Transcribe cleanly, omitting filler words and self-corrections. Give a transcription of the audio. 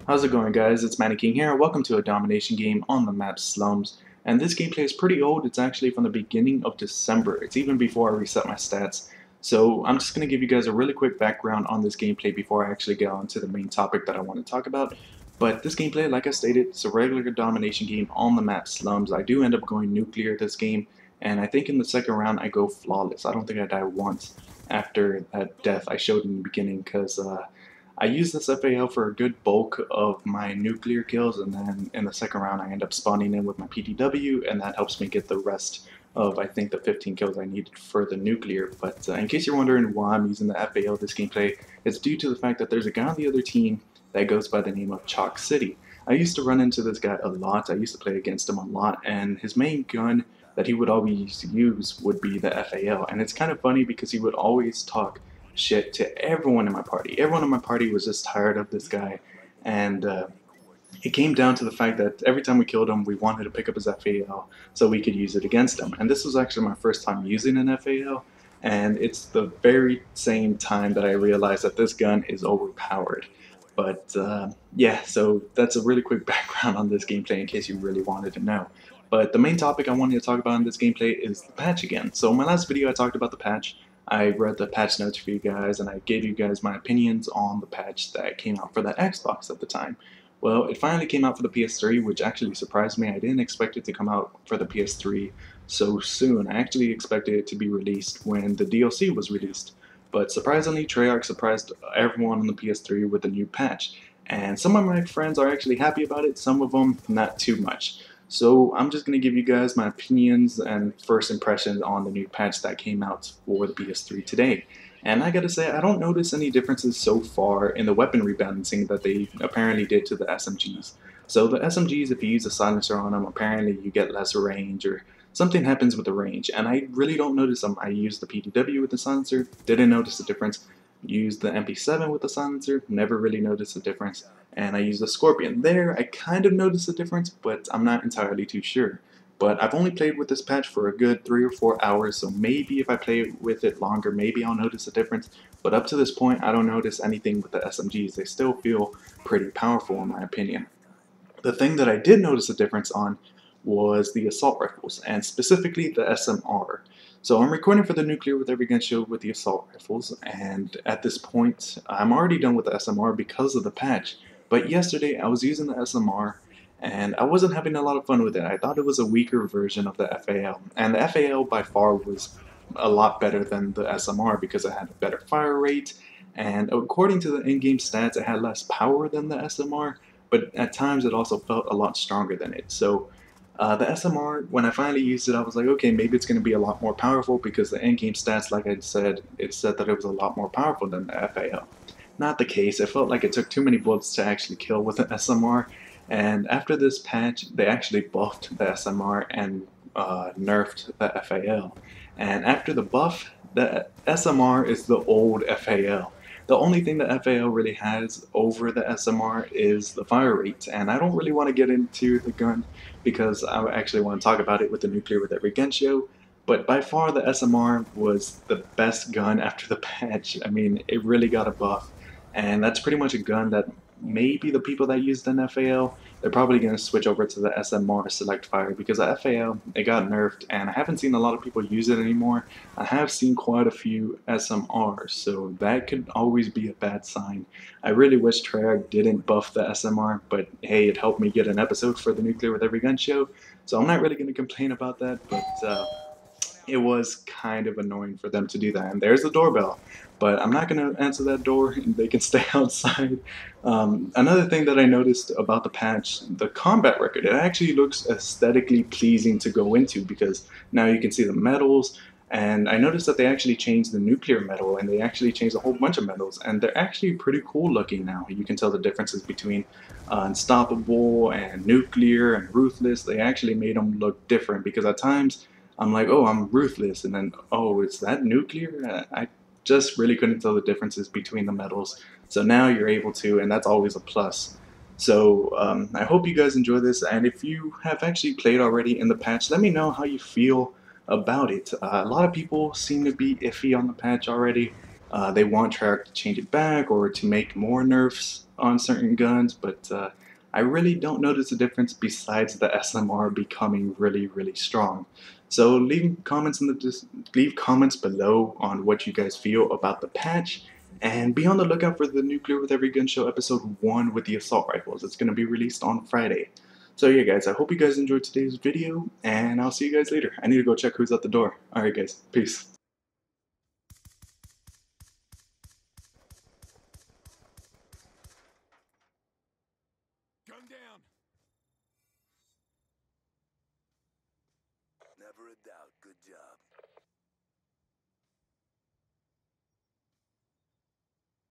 How's it going, guys? It's Manny King here. Welcome to a domination game on the map Slums. And this gameplay is pretty old. It's actually from the beginning of December. It's even before I reset my stats. So I'm just going to give you guys a really quick background on this gameplay before I actually get on to the main topic that I want to talk about. But this gameplay, like I stated, it's a regular domination game on the map Slums. I do end up going nuclear this game, and I think in the second round I go flawless. I don't think I die once after that death I showed in the beginning because I use this FAL for a good bulk of my nuclear kills, and then in the second round I end up spawning in with my PTW, and that helps me get the rest of, I think, the 15 kills I needed for the nuclear. But in case you're wondering why I'm using the FAL this gameplay, it's due to the fact that there's a guy on the other team that goes by the name of Chalk City. I used to run into this guy a lot, I used to play against him a lot, and his main gun that he would always use would be the FAL. And it's kind of funny because he would always talk shit to everyone in my party. Everyone in my party was just tired of this guy, and it came down to the fact that every time we killed him, we wanted to pick up his FAL so we could use it against him. And this was actually my first time using an FAL, and it's the very same time that I realized that this gun is overpowered. But yeah, so that's a really quick background on this gameplay in case you really wanted to know. But the main topic I wanted to talk about in this gameplay is the patch again. So in my last video I talked about the patch. I read the patch notes for you guys, and I gave you guys my opinions on the patch that came out for the Xbox at the time. Well, it finally came out for the PS3, which actually surprised me. I didn't expect it to come out for the PS3 so soon. I actually expected it to be released when the DLC was released. But surprisingly, Treyarch surprised everyone on the PS3 with a new patch. And some of my friends are actually happy about it, some of them not too much. So I'm just going to give you guys my opinions and first impressions on the new patch that came out for the PS3 today. And I gotta say, I don't notice any differences so far in the weapon rebalancing that they apparently did to the SMGs. So the SMGs, if you use a silencer on them, apparently you get less range or something happens with the range. And I really don't notice them. I used the PTW with the silencer, didn't notice the difference. Used the MP7 with the silencer, never really noticed a difference. And I used the Scorpion. There, I kind of noticed a difference, but I'm not entirely too sure. But I've only played with this patch for a good 3 or 4 hours, so maybe if I play with it longer, maybe I'll notice a difference. But up to this point, I don't notice anything with the SMGs. They still feel pretty powerful in my opinion. The thing that I did notice a difference on was the assault rifles, and specifically the SMR. So I'm recording for the Nuclear with Every Gun Show with the assault rifles, and at this point, I'm already done with the SMR because of the patch. But yesterday, I was using the SMR, and I wasn't having a lot of fun with it. I thought it was a weaker version of the FAL, and the FAL by far was a lot better than the SMR because it had a better fire rate, and according to the in-game stats, it had less power than the SMR, but at times it also felt a lot stronger than it. So the SMR, when I finally used it, I was like, okay, maybe it's going to be a lot more powerful because the in-game stats, like I said, it said that it was a lot more powerful than the FAL. Not the case. It felt like it took too many bullets to actually kill with an SMR. And after this patch, they actually buffed the SMR and nerfed the FAL. And after the buff, the SMR is the old FAL. The only thing the FAL really has over the SMR is the fire rate, and I don't really want to get into the gun because I actually want to talk about it with the Nuclear with Every Gun Show. But by far, the SMR was the best gun after the patch. I mean, it really got a buff, and that's pretty much a gun that maybe the people that used an FAL, they're probably going to switch over to the SMR Select Fire because the FAL, it got nerfed, and I haven't seen a lot of people use it anymore. I have seen quite a few SMRs, so that could always be a bad sign. I really wish Treyarch didn't buff the SMR, but hey, it helped me get an episode for the Nuclear with Every Gun Show, so I'm not really going to complain about that, but it was kind of annoying for them to do that. And there's the doorbell, but I'm not going to answer that door. They can stay outside. Another thing that I noticed about the patch, the combat record, it actually looks aesthetically pleasing to go into because now you can see the medals. And I noticed that they actually changed the nuclear medal, and they actually changed a whole bunch of medals, and they're actually pretty cool looking now. You can tell the differences between Unstoppable and Nuclear and Ruthless. They actually made them look different because at times I'm like, oh, I'm Ruthless, and then, oh, is that Nuclear? I just really couldn't tell the differences between the medals. So now you're able to, and that's always a plus. So I hope you guys enjoy this, and if you have actually played already in the patch, let me know how you feel about it. A lot of people seem to be iffy on the patch already. They want Treyarch to change it back or to make more nerfs on certain guns, but I really don't notice a difference besides the SMR becoming really, really strong. So leave comments below on what you guys feel about the patch, and be on the lookout for the Nuclear with Every Gun Show episode 1 with the assault rifles. It's going to be released on Friday. So yeah guys, I hope you guys enjoyed today's video, and I'll see you guys later. I need to go check who's at the door. Alright guys, peace. Gun down. Never a doubt. Good job.